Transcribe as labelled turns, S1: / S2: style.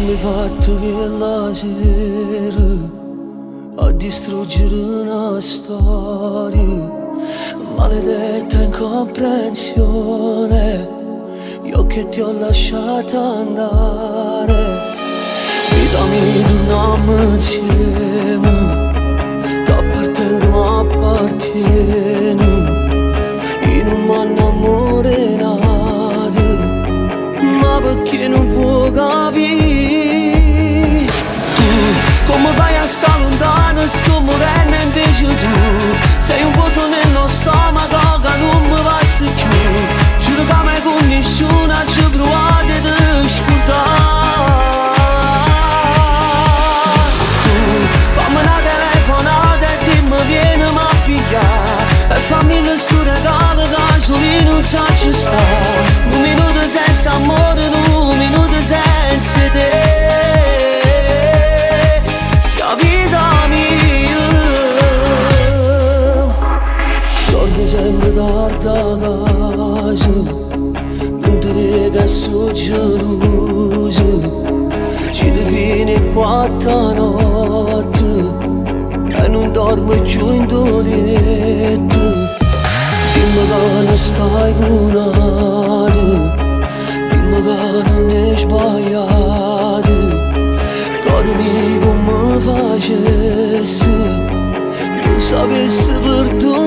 S1: Come hai fatto quella sera a distruggere una storia? Maledetta incomprensione, io che ti ho lasciato andare. Vita mia, torniamo insieme, t'appartengo ma appartieni. Io non m'hanno ammorenato, ma perché non vuoi capire? Tu, come fai a stare lontano, sto morendo invece tu sei un vuoto nello stomaco che non mi passa più. Giuro che mai con nessuno ci provate ad ascoltare. Tu, fammi una telefonata e dimmi vieni a pigliare, e fammi lo sto regalo che solo non ci sta. Un minuto senza amore, un minuto senza te, sia vita mia. Torno sempre tardi a casa, non ti vedo che sono geloso. Ci fine 4 notte e non dormo più in tuo letto. Dimmi che non stai con altri, dimmi che non è sbagliato. Caro mio come facessi, non sapessi perdono.